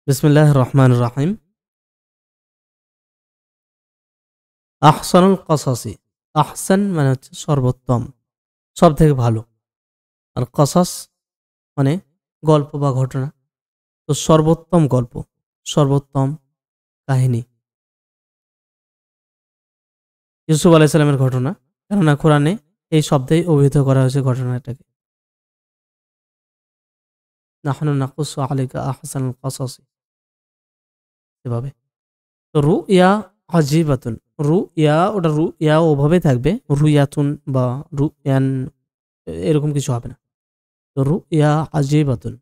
বিসমিল্লাহির রহমানির রহিম। আহসানুল কসাসি, আহসান মানে হচ্ছে সর্বোত্তম, সব থেকে ভালো। আর কসাস মানে গল্প বা ঘটনা। তো সর্বোত্তম গল্প, সর্বোত্তম কাহিনী ইউসুফ আলাইহিস সালামের ঘটনা। কেননা কোরআনে এই শব্দেই অভিহিত করা হয়েছে ঘটনাটাকে। নাহনু নাকুসু আলাইকা আহসানুল কসাসি, এভাবে। তো রুইয়া আজিবাতুন, রুইয়া ওটা রুইয়া ওভাবে থাকবে, রুইয়াতুন বা রুয়ান এরকম কিছু হবে না। তো রুইয়া আজিবাতুন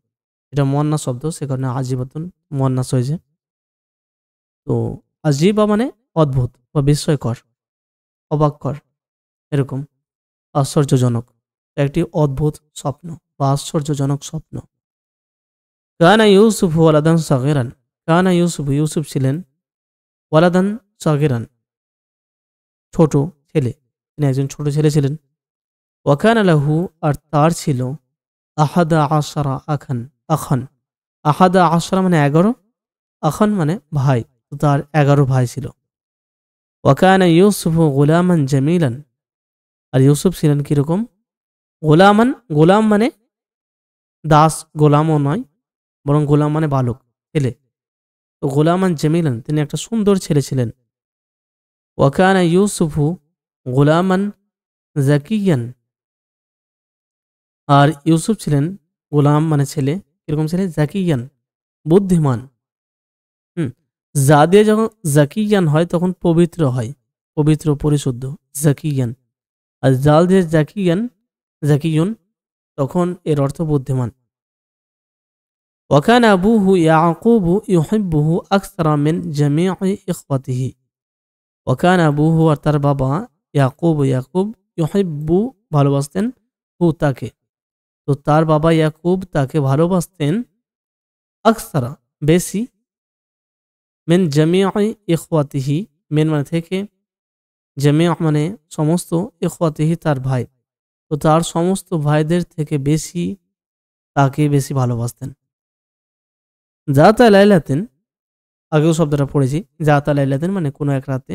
এটা মুয়ান্নাস শব্দ, সে কারণে আজিবাতুন মুয়ান্নাস হয়েছে। তো আজিবা মানে অদ্ভুত বা বিস্ময়কর, অবাককর, এরকম আশ্চর্যজনক। একটি অদ্ভুত স্বপ্ন বা আশ্চর্যজনক স্বপ্ন। কানা ইউসুফ ওয়ালাদান সাগিরান, কানা ইউসুফ, ইউসুফ ছিলেন ওয়ালাদান সাগিরান ছোট ছেলে, তিনি একজন ছোট ছেলে ছিলেন। ওয়াকানা লাহু, আর তার ছিল আহাদা আশারা আখান, আখান আহাদা আশারা মানে 11, আখান মানে ভাই। তো তার 11 ভাই ছিল। ওয়াকানা ইউসুফ গোলামান জামিলান, আর ইউসুফ ছিলেন কিরকম? গোলামান, গোলাম মানে দাস, গোলামও নয়, বরং গোলাম মানে বালক, ছেলে। তো গোলামান জামিলান, তিনি একটা সুন্দর ছেলে ছিলেন। ওয়াকানা ইউসুফু গোলামান জাকিয়ান, আর ইউসুফ ছিলেন গোলাম মানে ছেলে, কিরকম ছেলে? জাকিয়ান, বুদ্ধিমান। যা দিয়ে যখন জাকিয়ান হয় তখন পবিত্র হয়, পবিত্র পরিশুদ্ধ, জাকিয়ান। আর জাল দিয়ে জাকিয়ান, জাকিয়ুন, তখন এর অর্থ বুদ্ধিমান। ওয়াকান আবুহু ইয়াকুবু ইউহিব্বুহু আকসারা মিন জামিই ইখওয়াতিহি, ওয়াকান আবুহু, আর তার বাবা, ইয়াকুব, ইয়াকুব, ইউহিব্বু ভালোবাসতেন, হু তাকে। তো তার বাবা ইয়াকুব তাকে ভালোবাসতেন, আকসারা বেশি, মিন জামিই ইখওয়াতিহি, মিন মানে থেকে, জামিয়া মানে সমস্ত, ইখওয়াতিহি তার ভাই। তো তার সমস্ত ভাইদের থেকে বেশি তাকে বেশি ভালোবাসতেন। জাতা লাইলাতিন, আগেও শব্দটা পড়েছি, জাতা লাইলাতিন মানে কোনো এক রাতে।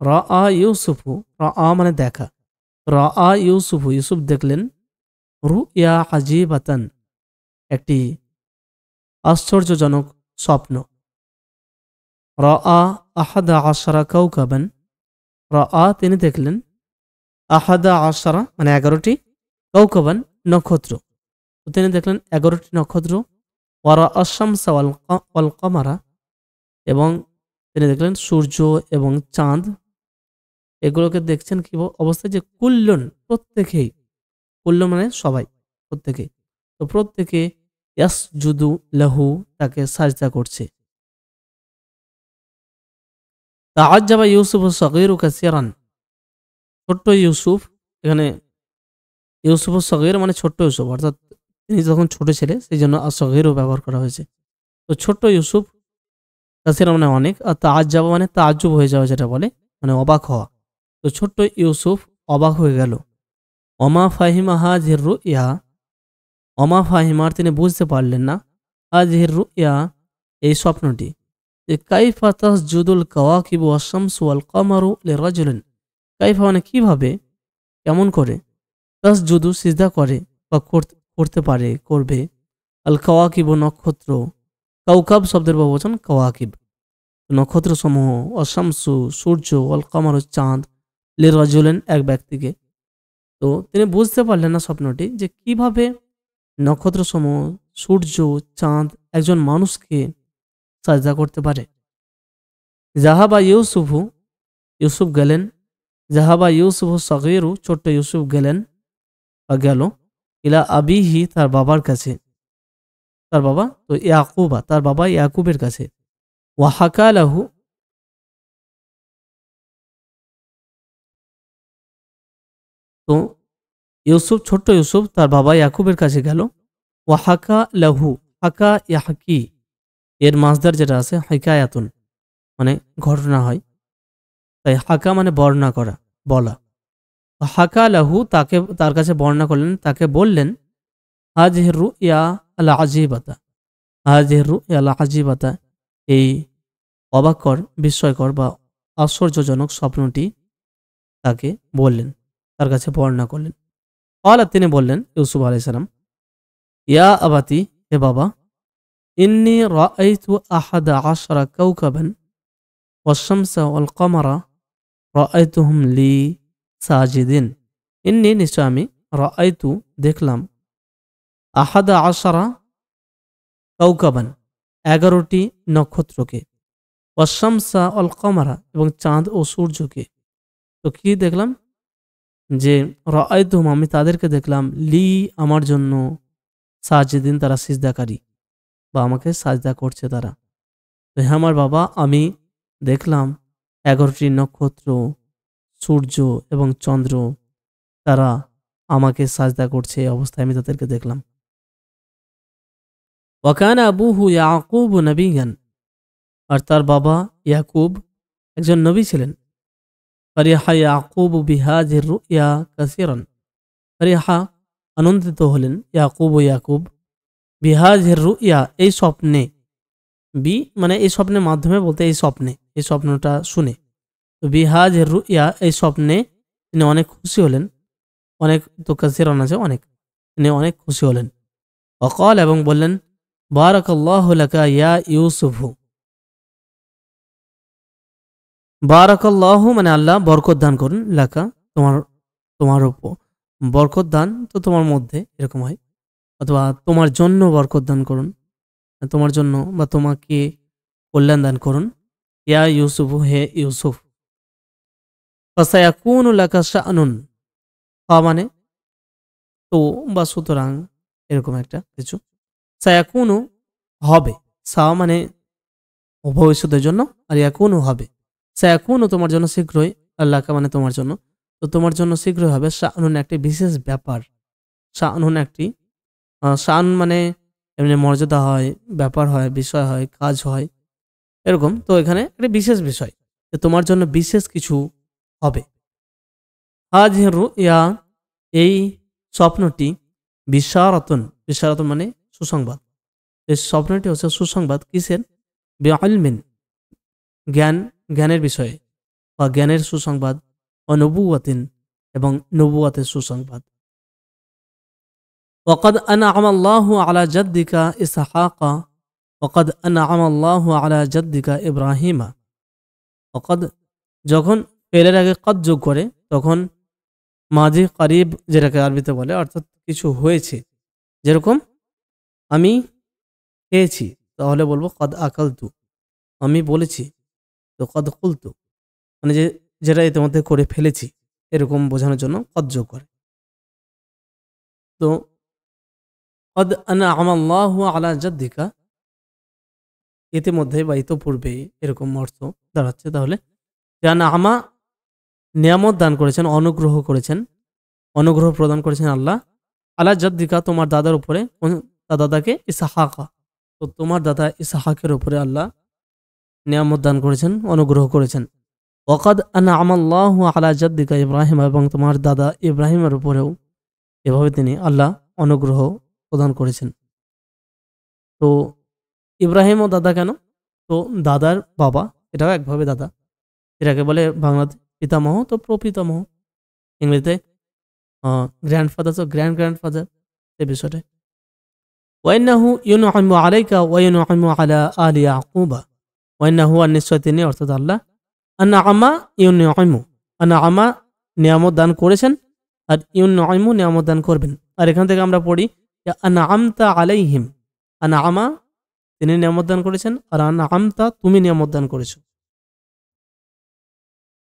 রাআ ইউসুফু, রাআ মানে দেখা, রাআ ইউসুফু, ইউসুফ দেখলেন, রুইয়া আজিবাতান একটি আশ্চর্যজনক স্বপ্ন। রাআ আহাদা আশারা কাউকাবান, রাআ তিনি দেখলেন, আহাদা আশারা মানে 11টি, কাউকাবান নক্ষত্র। তো তিনি দেখলেন 11টি নক্ষত্র। ওয়ারা আশামসা ওয়াল কমারা, এবং তিনি দেখলেন সূর্য এবং চাঁদ। এগুলোকে দেখছেন কি অবস্থায়? যে কুল্লুন প্রত্যেকেই, কুল্ল মানে সবাই, প্রত্যেকেই। তো প্রত্যেকে ইয়াসজুদু লাহু তাকে সাজদা করছে। তাআজ্জাবা ইউসুফ সগীরু কাসীরান, ছোট্ট ইউসুফ, এখানে ইউসুফ সগীর মানে ছোট্ট ইউসুফ, অর্থাৎ তিনি যখন ছোট ছেলে, সেই জন্য সগীরও ব্যবহার করা হয়েছে। তো ছোট্ট ইউসুফ, কাসীরা মানে অনেক, আর তাআজ্জাবা মানে তাজ্জুব হয়ে যাওয়া, যেটা বলে মানে অবাক হওয়া। তো ছোট্ট ইউসুফ অবাক হয়ে গেল। অমা ফাহিমা হাযিহির রুইয়া, অমা ফাহিমার তিনি বুঝতে পারলেন না, হাযিহির রুইয়া এই স্বপ্নটি। যে কাইফা তাসজুদুল কাওয়াকিবু ওয়াশ-শামসু ওয়াল কমারু লিরাজুলিন, কাইফা মানে কিভাবে, কেমন করে, তাসজুদু সিজদা করে বা করতে পারে, করবে, আল কাওয়াকিবু নক্ষত্র, কাউকাব শব্দের বহুবচন কাওয়াকিব, নক্ষত্র সমূহ, অশামসু সূর্য, অল কমারু চাঁদ, লিরাজুলিন এক ব্যক্তিকে। তো তিনি বুঝতে পারলেন না স্বপ্নটি, যে কিভাবে নক্ষত্রসমূহ, সূর্য, চাঁদ একজন মানুষকে সাজদা করতে পারে। জাহাবা ইউসুফু, ইউসুফ গেলেন, জাহাবা ইউসুফু সগীরু ছোট্ট ইউসুফ গেলেন বা গেল, ইলা আবিহি তার বাবার কাছে, তার বাবা তো ইয়াকুবা, তার বাবা ইয়াকুবের কাছে। ওয়াহাকা লাহু, তো ইউসুফ, ছোট্ট ইউসুফ তার বাবা ইয়াকুবের কাছে গেল। ওয়াহাকা লাহু, হাকা ইয়াহকি, এর মাসদার যেটা আছে হিকায়াতুন মানে ঘটনা হয়, তাই হাকা মানে বর্ণনা করা, বলা। হাকা লাহু তাকে, তার কাছে বর্ণনা করলেন, তাকে বললেন, হাযিহির রুইয়া আল আজিবাতা, হাজির রুয়াল আজিবাতা, এই অবাককর, বিস্ময়কর বা আশ্চর্যজনক স্বপ্নটি তাকে বললেন, তার কাছে বর্ণনা করলেন। তিনি বললেন ইউসুফ আলাইহিস সালাম, ইয়া আবাতি, হে বাবা, ইন্নী রাআইতু আহাদা আশরা কাওকাবান ওয়াশ-শামসা ওয়াল কমারা রাআইতুহুম লি সাজিদিন। ইন্নী, নিশ্চয় আমি, রাআইতু দেখলাম, আহাদা আশরা কাওকাবান 11টি নক্ষত্রকে, ওয়াশ-শামসা ওয়াল কমারা এবং চাঁদ ও সূর্যকে। তো কি দেখলাম? যে রাআইতুহুম, আমি তাদেরকে দেখলাম, লি আমার জন্য, সাজিদিন তারা সিজদাকারী বা আমাকে সাজদা করছে তারা। তো হ্যাঁ আমার বাবা, আমি দেখলাম 11টি নক্ষত্র, সূর্য এবং চন্দ্র, তারা আমাকে সাজদা করছে, এই অবস্থায় আমি তাদেরকে দেখলাম। ওয়াকানা আবুহু ইয়াকুব নবিয়ান, আর তার বাবা ইয়াকুব একজন নবী ছিলেন। ফারিহা ইয়াকুব বিহাজির রুইয়া কাসিরান, ফারিহা আনন্দিত হলেন, ইয়াকুব বিহাজির রুইয়া এই স্বপ্নে, বি মানে এই স্বপ্নের মাধ্যমে বলতে এই স্বপ্নে, এই স্বপ্নটা শুনে, তো বিহাজির রুইয়া এই স্বপ্নে তিনি অনেক খুশি হলেন, অনেক, তো কাসিরান আছে অনেক, তিনি অনেক খুশি হলেন। অকাল, এবং বললেন, বারাকাল্লাহু লাকা ইয়া ইউসুফু, বারাকাল্লাহু মানে আল্লাহ বরকত দান করুন, লাকা তোমার, তোমার উপর বরকত দান, তো তোমার মধ্যে এরকম হয়, অথবা তোমার জন্য বরকত দান করুন, তোমার জন্য বা তোমাকে কল্যাণ দান করুন, ইয়া ইউসুফু, হে ইউসুফ। ফাসায়াকুনু লাকা শাআনুন, মানে তো বা সুতরাং এরকম একটা কিছু, সায়াকুনু হবে, সা মানে ভবিষ্যতের জন্য, আর ইয়াকুনু হবে, সায়াকুনু তোমার জন্য শীঘ্রই, আল্লাহকা মানে তোমার জন্য, তো তোমার জন্য শীঘ্রই হবে, শাআনুন একটি বিশেষ ব্যাপার, শাআনুন একটি, শাআন মানে এমনি মর্যাদা হয়, ব্যাপার হয়, বিষয় হয়, কাজ হয়, এরকম। তো এখানে একটা বিশেষ বিষয়, যে তোমার জন্য বিশেষ কিছু হবে। হাযিহির রুইয়া, এই স্বপ্নটি, বিশারাতুন, বিশারাতুন মানে সুসংবাদ, এই স্বপ্নটি হচ্ছে সুসংবাদ, কিসের? বিইলমিন, জ্ঞান, জ্ঞানের বিষয়ে বা জ্ঞানের সুসংবাদ, ও নবুওয়াতিন, এবং নবুওয়াতের সুসংবাদ। ওয়াকাদ আনআমা আল্লাহু আলা জাদ্দিকা ইসহাকা ওয়াকাদ আনআমা আল্লাহু আলা জাদ্দিকা ইব্রাহিমা। ওয়াকাদ, যখন ফেলের আগে কদ যোগ করে তখন মাঝি কারিব, যেটাকে আরবিতে বলে, অর্থাৎ কিছু হয়েছে, যেরকম আমি খেয়েছি, তাহলে বলবো কদ আকালতু, আমি বলেছি, তো কদ কুলতু মানে যে, যেটা ইতিমধ্যে করে ফেলেছি, এরকম বোঝানোর জন্য কদ যোগ করে। তো কদ আনআমা আল্লাহু আলা জাদ্দিকা, ইতিমধ্যে বা ইতোপূর্বে এরকম অর্থ দাঁড়াচ্ছে। তাহলে আমা, নিয়ামত দান করেছেন, অনুগ্রহ করেছেন, অনুগ্রহ প্রদান করেছেন আল্লাহ, আলা জাদ্দিকা তোমার দাদার উপরে, তার দাদাকে ইসহাকা, তো তোমার দাদা ইসহাকের উপরে আল্লাহ নিয়ামত দান করেছেন, অনুগ্রহ করেছেন। ওয়াকাদ আনআমা আল্লাহু আলা জাদ্দিকা ইব্রাহিম, এবং তোমার দাদা ইব্রাহিমের উপরেও এভাবে তিনি আল্লাহ অনুগ্রহ প্রদান করেছেন। তো ইব্রাহিম ও দাদা কেন? তো দাদার বাবা, এটাও একভাবে দাদা, এটাকে বলে বাংলাতে পিতামহ, তো প্রপিতামহ, ইংরেজিতে গ্র্যান্ডফাদার, তো গ্র্যান্ডফাদার, এই বিষয়টা। ওয়াইন্নাহু ইউনআমু আলাইকা ওয়া ইউনআমু আলা আলি ইয়াকুবা, ওয়াইন্নাহু, আর নিশ্চয় তিনি, অর্থাৎ আল্লাহ, আনআমা ইউনআমু, আনআমা নিয়ামত দান করেছেন, আর ইউনআমু নিয়ামত দান করবেন। আর এখান থেকে আমরা পড়ি আনআমতা আলাইহিম, আনআমা তিনি নিয়ামত দান করেছেন, আর আনআমতা তুমি নিয়ামত দান করেছো।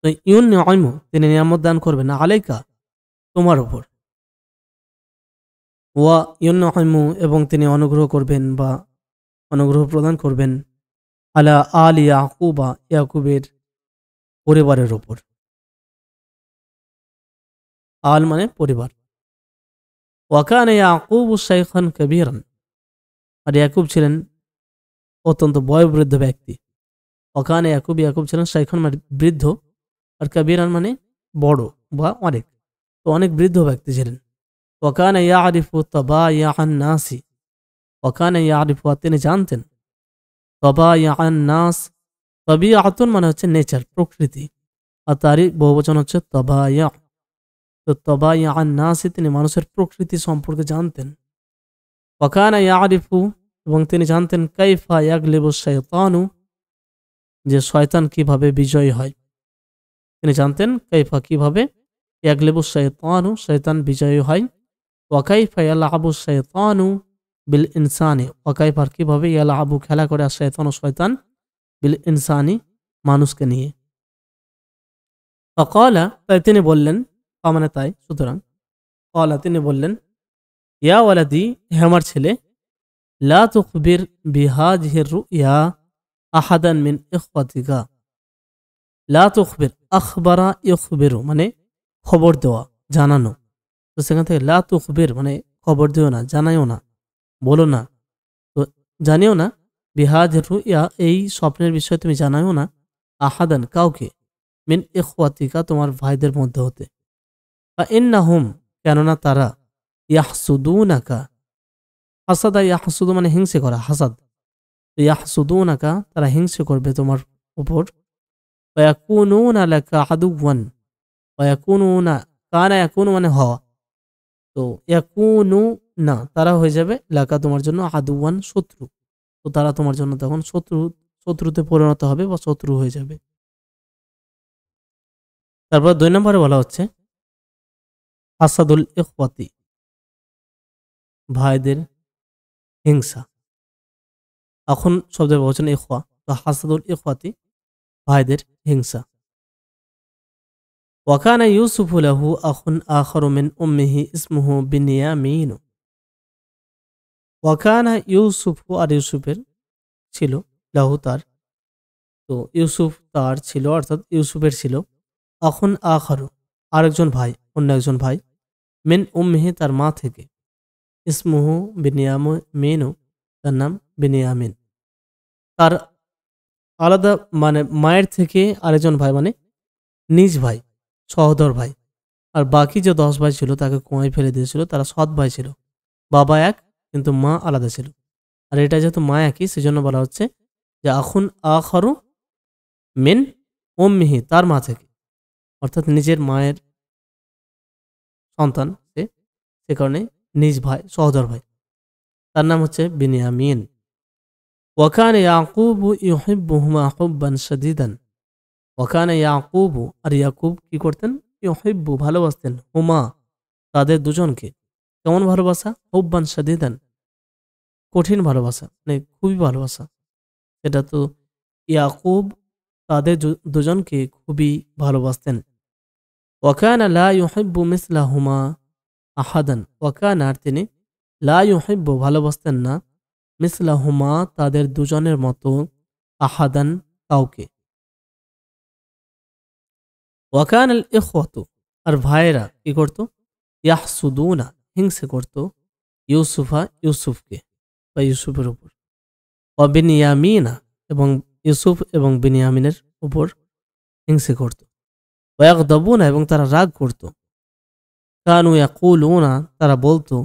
তো ইউনআমু তিনি নিয়ামত দান করবেন, আলাইকা তোমার উপর, ওয়া ইউনআমু এবং তিনি অনুগ্রহ করবেন বা অনুগ্রহ প্রদান করবেন, আলা আলি ইয়াকুবা, ইয়াকুবের পরিবারের উপর, আল মানে পরিবার। ওয়াকানা ইয়াকুবু শাইখান কাবীরান, আর ইয়াকুব ছিলেন অত্যন্ত বয়োবৃদ্ধ ব্যক্তি। ওয়াকানা ইয়াকুব, ইয়াকুব ছিলেন শাইখান মানে বৃদ্ধ, আর কাবীরান মানে বড় বা অনেক, তো অনেক বৃদ্ধ ব্যক্তি ছিলেন। ওয়াকানা ইয়ারিফু তাবাইয়ান নাসি, ওয়াকানা ইয়ারিফু, তিনি জানতেন, তবায়ান নাস, তবিয়াতুন মানে হচ্ছে নেচার, প্রকৃতি, আর তারই বহুবচন হচ্ছে তবায়া। তো তবায়ান নাসি, তিনি মানুষের প্রকৃতি সম্পর্কে জানতেন। ওয়াকানা ইয়ারিফু, এবং তিনি জানতেন, কাইফা ইয়াগলিবু শাইতানু, যে শয়তান কিভাবে বিজয়ী হয়। তিনি জানতেন কাইফা, কিভাবে, ইয়াগলিবু শাইতানু, শয়তান বিজয়ী হয়। ওয়াকাইফা ইয়ালআবু শাইতানু বিল ইনসানি, ওয়াকাইফা কিভাবে, ইয়ালআবু খেলা করে, আর শাইতানু শয়তান, বিল ইনসানি মানুষকে নিয়ে। ফাকালা, তাই তিনি বললেন, মানে তাই, সুতরাং ক্বালা তিনি বললেন, ইয়া ওয়ালাদি, হে আমার ছেলে, লা তুখবির বিহাযিহির রুইয়া আহাদান মিন ইখওয়াতিকা। লা তুখবির, আখবারা ইখবিরু মানে খবর দেওয়া, জানানো। তো সেখান থেকে লা তুখবির মানে খবর দিও না, জানাইও না, বলো না, তো জানিও না, বিহাযিহির রুইয়া এই স্বপ্নের বিষয়ে তুমি জানাইও না, আহাদান কাউকে, মিন ইখওয়াতিকা তোমার ভাইদের মধ্যে হতে। ফাইন্নাহুম, কেননা তারা, ইয়াহসুদুনাকা, হাসাদা ইয়াহসুদু মানে হিংসে করা, হাসাদ, ইয়াহসুদুনাকা তারা হিংসে করবে তোমার উপর। ওয়ায়াকুনুনা লাকা আদুওয়ান, ওয়ায়াকুনুনা, কানা ইয়াকুনু মানে হওয়া, তো ইয়াকুনু না তারা হয়ে যাবে, লাকা তোমার জন্য, আদুওয়ান শত্রু, তো তারা তোমার জন্য তখন শত্রুতে পরিণত হবে বা শত্রু হয়ে যাবে। তারপর 2 নম্বরে বলা হচ্ছে হাসাদুল ইখওয়াতি, ভাইদের হিংসা। এখন শব্দের বচন ইখওয়া, তো হাসাদুল ইখওয়াতি ভাইদের হিংসা। ওয়াকানা ইউসুফু লাহু আখুন আখারু মিন উম্মিহি ইসমুহু বিনিয়ামিন। ওয়াকানা ইউসুফু, আর ইউসুফের ছিল, লাহু তার, তো ইউসুফ তার ছিল, অর্থাৎ ইউসুফের ছিল, আখুন আখারু আরেকজন ভাই, অন্য একজন ভাই, মিন উম্মিহি তার মা থেকে, ইসমুহু বিনিয়ামিন তার নাম বিনিয়ামিন। তার আলাদা মানে মায়ের থেকে আরেকজন ভাই মানে নিজ ভাই, সহোদর ভাই। আর বাকি যে 10 ভাই ছিল তাকে কুয়ায় ফেলে দিয়েছিল, তারা সৎ ভাই ছিল, বাবা এক কিন্তু মা আলাদা ছিল। আর এটা যেহেতু মা একই, সেজন্য বলা হচ্ছে যে আখুন আখারু মিন উম্মিহি, তার মা থেকে, অর্থাৎ নিজের মায়ের সন্তান সে কারণে নিজ ভাই, সহোদর ভাই, তার নাম হচ্ছে বিনিয়ামিন। ওয়াকানা ইয়াকুবু ইউহিব্বুহুমা হুব্বান শাদীদান। ওয়াকানা ইয়াকুবু, আর ইয়াকুব কি করতেন, ইউহিব্বু ভালোবাসতেন, হুমা তাদের দুজনকে, কেমন ভালোবাসা, হুব্বান শাদীদান কঠিন ভালোবাসা, মানে খুবই ভালোবাসা। সেটা তো ইয়াকুব তাদের দুজনকে খুবই ভালোবাসতেন। ওয়াকানা লা ইউহিব্বু মিসলাহুমা আহাদান। ওয়াকানা, আর তিনি, লা ইউহিব্বু ভালোবাসতেন না, মিসলাহুমা তাদের দুজনের মতো, আহাদান কাউকে। ওয়াকান আল ইখওয়াতু, আর ভাইয়েরা কি করত, ইয়াহসুদুনা হিংসে করত, ইউসুফা ইউসুফকে বা ইউসুফের উপর, ও বিনিয়ামিনা এবং ইউসুফ এবং বিনিয়ামিনের উপর হিংসে করত। ওয়াগদাবুনা, এবং তারা রাগ করত। কানু ইয়াকুলুনা, তারা বলতো,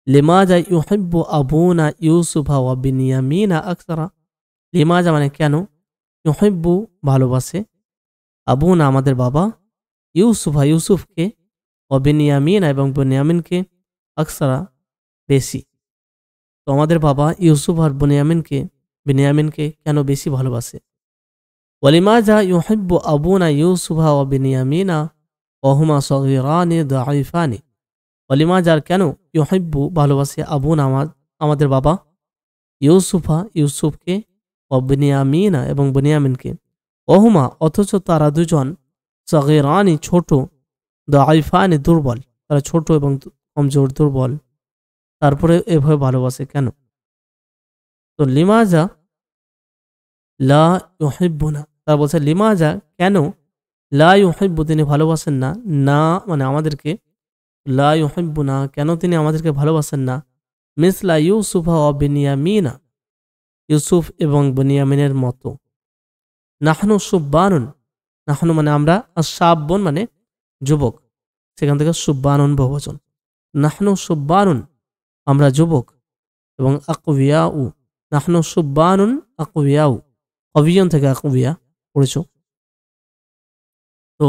লিমাজা ইউহিব্বু আবুনা ইউসুফা ওয়া বিনিয়ামিনা আকসারা। লিমাজা মানে কেন, ইউহিব্বু ভালোবাসে, আবুনা আমাদের বাবা, ইউসুফা ইউসুফকে, ও বিনিয়ামিনা এবং বিনিয়ামিনকে, আকসারা বেশি। তো আমাদের বাবা ইউসুফ আর বিনিয়ামিনকে কেন বেশি ভালোবাসে। ওয়ালিমাজা ইউহিব্বু আবুনা ইউসুফা ওয়া বিনিয়ামিনা ওহুমা সগীরানি দাঈফানি। ওয়ালিমাজার কেন, ইউহিব্বু ভালোবাসে, আবুনা আমাদের বাবা, ইউসুফা ইউসুফকে, ও বিনিয়ামিনা এবং বিনিয়ামিনকে, ওহুমা অথচ তারা দুজন, সগীরানি ছোট, দাঈফানি দুর্বল, তারা ছোট এবং কমজোর দুর্বল, তারপরে এভাবে ভালোবাসে কেন। তো লিমাজা লা ইউহিব্বুনা, তারা বলছে লিমাজা কেন, লা ইউহিব্বু তিনি ভালোবাসেন না, না মানে আমাদেরকে, লা ইউহিব্বুনা কেন তিনি আমাদেরকে ভালোবাসেন না, মিসলা ইউসুফা ও বিনিয়ামিনা ইউসুফ এবং বিনিয়ামিনের মতো। নাহনু সুব্বানুন, নাহনু মানে আমরা, আর সাব্বন মানে যুবক, সেখান থেকে সুব্বানুন বহুবচন। নাহনু সুব্বানুন আমরা যুবক, এবং আকবিয়াউ, নাহনু সুব্বানুন আকবিয়াউ, কবিয়ন থেকে আকবিয়া পড়েছ। তো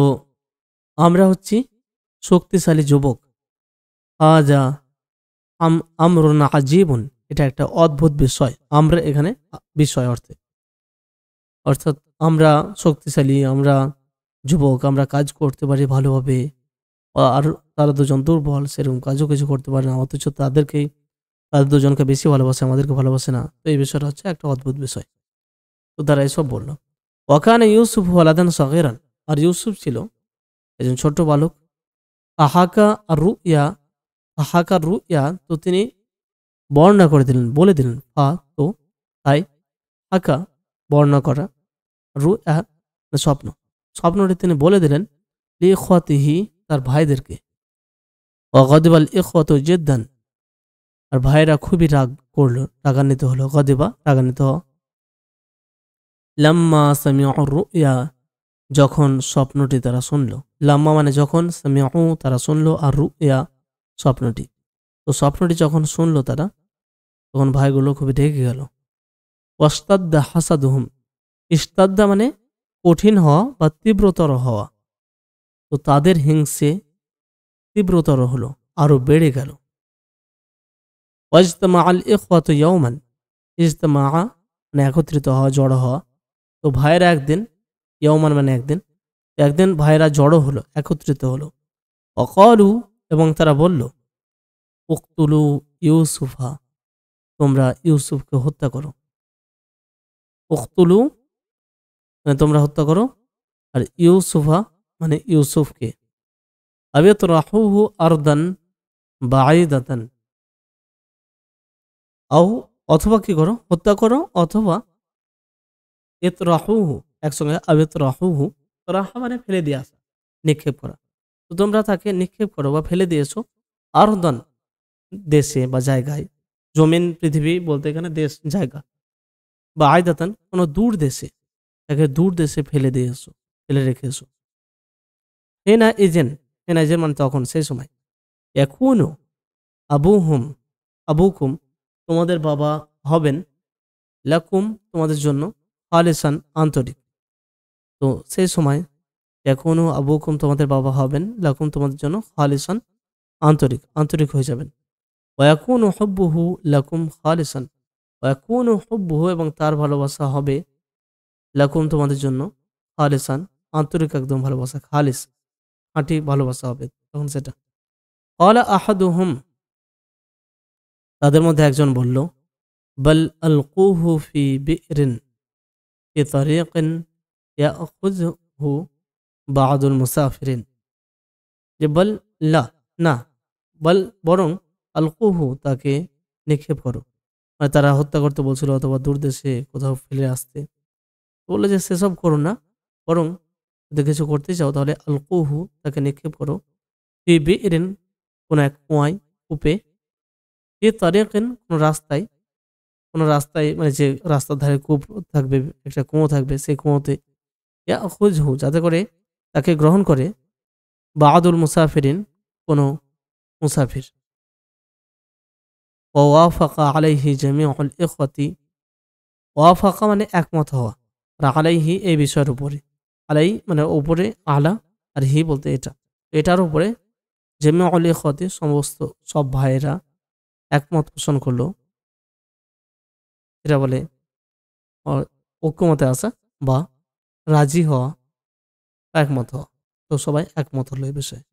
আমরা হচ্ছি শক্তিশালী যুবক। হাজা আমরুন আজীবুন, এটা একটা অদ্ভুত বিষয়। আমরা এখানে বিষয় অর্থে, অর্থাৎ আমরা শক্তিশালী, আমরা যুবক, আমরা কাজ করতে পারি ভালোভাবে, আর তারা দুজন দুর্বল, সেরকম কাজও কিছু করতে পারে না, অথচ তাদের দুজনকে বেশি ভালোবাসে, আমাদেরকে ভালোবাসে না। তো এই বিষয়টা হচ্ছে একটা অদ্ভুত বিষয়। তো তারা এসব বলল। ওয়াকানে ইউসুফ ওয়ালাদান সগীরান, আর ইউসুফ ছিল একজন ছোট্ট বালক। তাহাকা আর রুইয়া, তো তিনি বর্ণনা করে দিলেন, বলে দিলেন। তো তাই হাকা বর্ণনা করা, রুইয়া স্বপ্নটি তিনি বলে দিলেন লিইখওয়াতিহি, তার ভাইদেরকে। ওয়াগদিবাল ইখওয়াতু জিদ্দান, আর ভাইরা খুবই রাগ করলো, রাগান্বিত হলো। গদিবা রাগান্বিত হওয়া। লাম্মা সামিউ রুইয়া, যখন স্বপ্নটি তারা শুনল। লাম্মা মানে যখন, সামিউ তারা শুনলো, আর রুইয়া স্বপ্নটি। তো স্বপ্নটি যখন শুনলো তারা, তখন ভাইগুলো খুবই রেগে গেল। ওয়াস্তাদ্দা হাসাদুহুম, ইস্তাদ্দা মানে কঠিন হওয়া বা তীব্রতর হওয়া। তো তাদের হিংসে তীব্রতর হলো, আরো বেড়ে গেল। ওয়াজতামা আল ইখওয়াতু ইয়াওমান, ইজতামা মানে একত্রিত হওয়া, জড়ো হওয়া। তো ভাইরা একদিন, ইয়াওমান মানে একদিন ভাইরা জড়ো হলো, একত্রিত হলো। অকালু, এবং তারা বলল, উকতুলু ইউসুফা, তোমরা ইউসুফকে হত্যা করো। উকতুলু মানে তোমরা হত্যা করো, আর ইউসুফা মানে ইউসুফকে। আবিয়াতরাহুহু আরদান বাঈদাতান, অথবা কি করো, হত্যা করো, অথবা ইতরাহুহু, একসঙ্গে আবিয়াতরাহুহু, রাহা মানে ফেলে দিয়ে আসা, নিক্ষেপ করা। তো তোমরা তাকে নিক্ষেপ করো বা ফেলে দিয়েছো, আরদান দেশে বা জায়গায়, জমিন পৃথিবী বলতে এখানে দেশ জায়গা, বা আয়দাতান কোনো দূর দেশে, তাকে দূর দেশে ফেলে রেখে এসো। হেনা এজেন মানে তখন, সেই সময়। এখনো আবুকুম, তোমাদের বাবা হবেন, লাকুম তোমাদের জন্য, খালিসান আন্তরিক। তো সেই সময় এখনো আবুকুম তোমাদের বাবা হবেন, লাকুম তোমাদের জন্য, খালিসান আন্তরিক হয়ে যাবেন। ওয়াকুনু হুব্বুহু লাকুম খালিসান, ওয়াকুনু হুব্বুহু এবং তার ভালোবাসা হবে, লাকুম তোমাদের জন্য, খালিসান আন্তরিক, একদম ভালোবাসা, খালিস খাঁটি ভালোবাসা হবে তখন সেটা। ক্বালা আহাদুহুম, তাদের মধ্যে একজন বলল, বাল আলকুহু ফি বি'রিন ফি তারিকিন ইয়াখুযহু বা'দুল মুসাফিরিন, যে বল না, বল বরং, আলকুহু তাকে নিক্ষেপ করো, মানে তারা হত্যা করতে বলছিল, অথবা দূরদেশে কোথাও ফেলে আসতে বললো, যে সেসব করো না, বরং যদি কিছু করতে চাও তাহলে আলকুহু তাকে নিক্ষেপ করো, ফি বি'রিন কোন এক কুয়ায়, কূপে, ফি তারিকিন কোন রাস্তায় মানে যে রাস্তার ধারে কূপ থাকবে, একটা কুয়ো থাকবে, সেই কুয়োতে, ইয়াখুযহু যাতে করে তাকে গ্রহণ করে, বা'দুল মুসাফিরিন কোন মুসাফির। ওয়াফাকা আলাইহি জামিউল ইখওয়াতি, ওয়াফাকা মানে একমত হওয়া, আর আলাইহি এই বিষয়ের উপরে, আলাই মানে উপরে, আলা, আর হি বলতে এটা, এটার উপরে জামিউল ইখওয়াতি সমস্ত সব ভাইয়েরা একমত পোষণ করলো। এটা বলে ঐক্যমতে আসা বা রাজি হওয়া, একমত হওয়া। তো সবাই একমত হলো এই বিষয়ে।